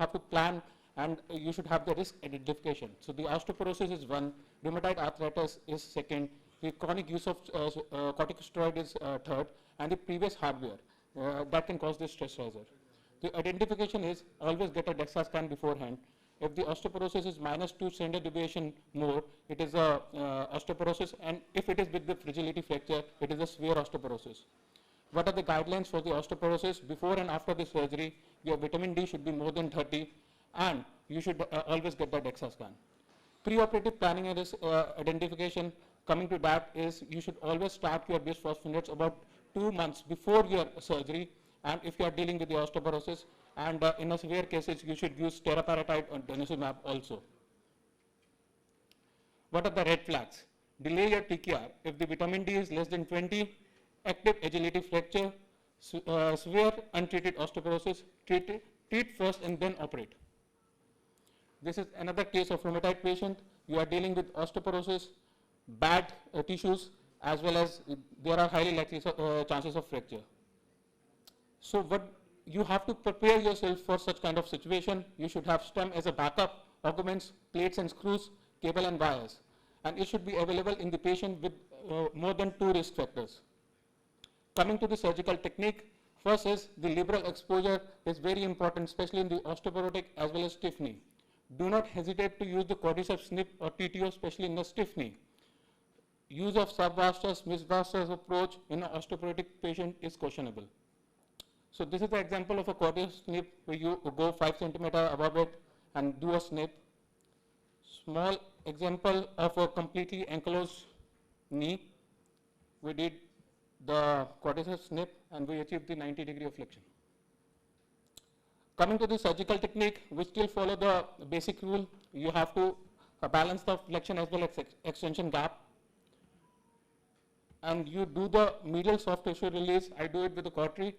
have to plan, and you should have the risk identification. So the osteoporosis is one, rheumatoid arthritis is second, the chronic use of corticosteroid is third, and the previous hardware that can cause this stress riser. The identification is always get a DEXA scan beforehand. If the osteoporosis is -2 standard deviation more, it is a osteoporosis, and if it is with the fragility fracture, it is a severe osteoporosis. What are the guidelines for the osteoporosis? Before and after the surgery, your vitamin D should be more than 30, and you should always get the DEXA scan. Preoperative planning and risk identification, coming to that, is you should always start your bisphosphonates about 2 months before your surgery, and if you are dealing with the osteoporosis, and in a severe cases, you should use teriparatide or denosumab also. What are the red flags? Delay your TKR. If the vitamin D is less than 20, active agility fracture, severe untreated osteoporosis, treat first and then operate. This is another case of rheumatoid patient. You are dealing with osteoporosis, bad tissues, as well as there are highly likely chances of fracture. So what you have to prepare yourself for such kind of situation. You should have stem as a backup, augments, plates and screws, cable and wires, and it should be available in the patient with more than 2 risk factors. Coming to the surgical technique, first is the liberal exposure is very important, especially in the osteoporotic as well as stiff knee. Do not hesitate to use the quadriceps snip or TTO, especially in the stiff knee. Use of subvastus, misvastus approach in an osteoporotic patient is questionable. So this is the example of a quadriceps snip where you go 5 centimeter above it and do a snip. Small example of a completely ankylosed knee. We did the quadriceps snip and we achieved the 90-degree of flexion. Coming to the surgical technique, we still follow the basic rule. You have to balance the flexion as well as extension gap. And you do the medial soft tissue release. I do it with the cautery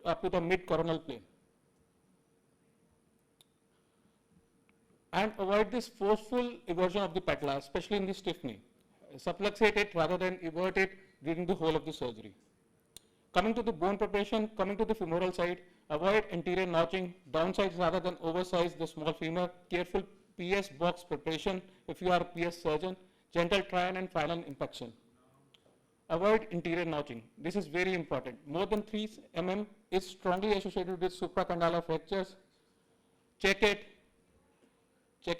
up to the mid-coronal plane. And avoid this forceful eversion of the patella, especially in the stiff knee. Subluxate it rather than evert it during the whole of the surgery. Coming to the bone preparation, coming to the femoral side, avoid anterior notching, downsides rather than oversize the small femur, careful PS box preparation if you are a PS surgeon, gentle trial and final impaction. Avoid interior notching. This is very important. More than 3 mm is strongly associated with supracondylar fractures. Check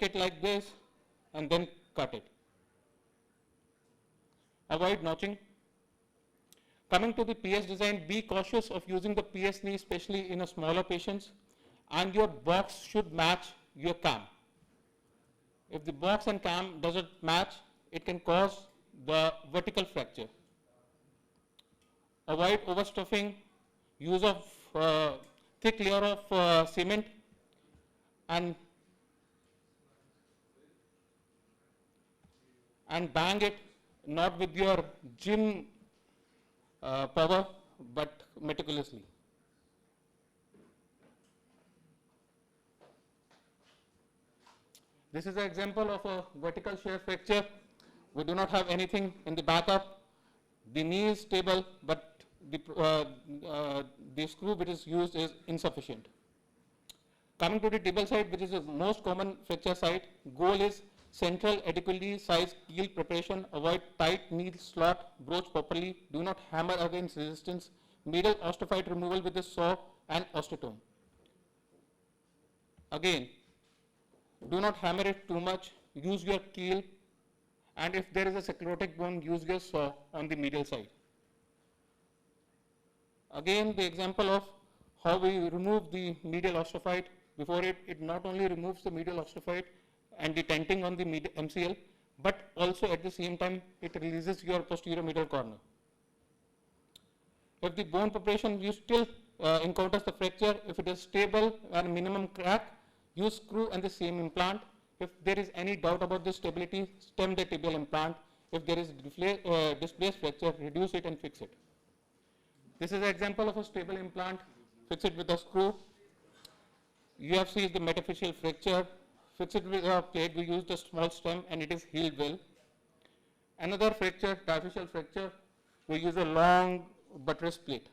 it like this, and then cut it. Avoid notching. Coming to the PS design, be cautious of using the PS knee, especially in a smaller patients, and your box should match your cam. If the box and cam doesn't match, it can cause the vertical fracture. Avoid overstuffing, use of thick layer of cement, and bang it, not with your gym power, but meticulously. This is an example of a vertical shear fracture. We do not have anything in the backup. The knee is stable, but the screw which is used is insufficient. Coming to the tibial side, which is the most common fracture site, goal is central adequately sized keel preparation, avoid tight knee slot, broach properly, do not hammer against resistance, medial osteophyte removal with a saw and osteotome. Again, do not hammer it too much, use your keel, and if there is a sclerotic bone, use your saw on the medial side. Again, the example of how we remove the medial osteophyte. Before it not only removes the medial osteophyte and the tenting on the MCL, but also at the same time it releases your posterior medial corner. If the bone preparation you still encounters the fracture, if it is stable and minimum crack, use screw and the same implant. If there is any doubt about the stability, stem the tibial implant. If there is displaced fracture, reduce it and fix it. This is an example of a stable implant. Fix it with a screw. UFC is the metaphyseal fracture. Fix it with a plate. We used a small stem and it is healed well. Another fracture, diaphyseal fracture, we use a long buttress plate.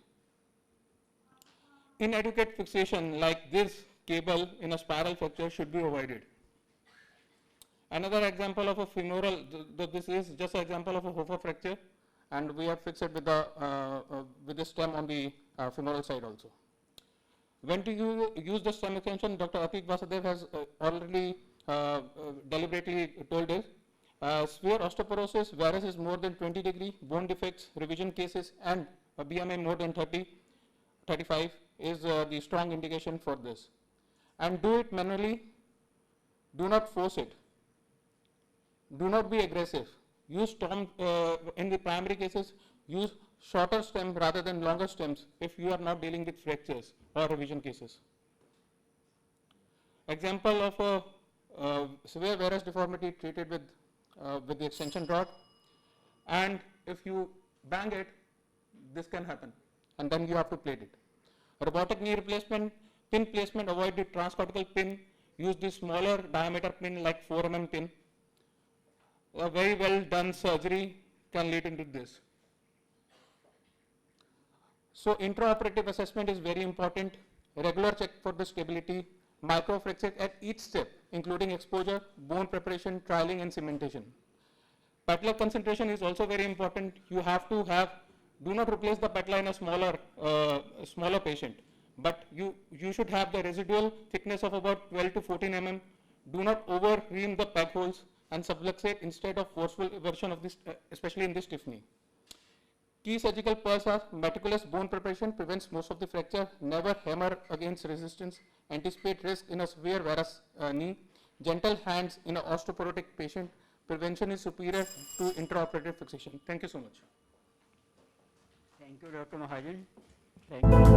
Inadequate fixation like this cable in a spiral fracture should be avoided. Another example of a femoral, this is just an example of a Hofer fracture, and we have fixed it with the stem on the femoral side also. When to use the stem extension, Dr. Atik Vasudev has already deliberately told us. Severe osteoporosis, whereas is more than 20 degree, bone defects, revision cases, and a BMI more than 35 is the strong indication for this. And do it manually, do not force it. Do not be aggressive. Use stem, in the primary cases, use shorter stem rather than longer stems if you are not dealing with fractures or revision cases. Example of a severe varus deformity treated with the extension rod, and if you bang it, this can happen, and then you have to plate it. Robotic knee replacement, pin placement, avoid the transcortical pin, use the smaller diameter pin like 4 mm pin. A very well done surgery can lead into this. So intraoperative assessment is very important. Regular check for the stability, microfracture at each step, including exposure, bone preparation, trialing, and cementation. Patella concentration is also very important. You have to have, do not replace the patella in a smaller patient, but you should have the residual thickness of about 12 to 14 mm. Do not over ream the peg holes and subluxate instead of forceful eversion of this, especially in this stiff knee. Key surgical pearls are meticulous bone preparation prevents most of the fracture, never hammer against resistance, anticipate risk in a severe varus knee, gentle hands in an osteoporotic patient, prevention is superior to intraoperative fixation. Thank you so much. Thank you, Dr. Mahajan. Thank you.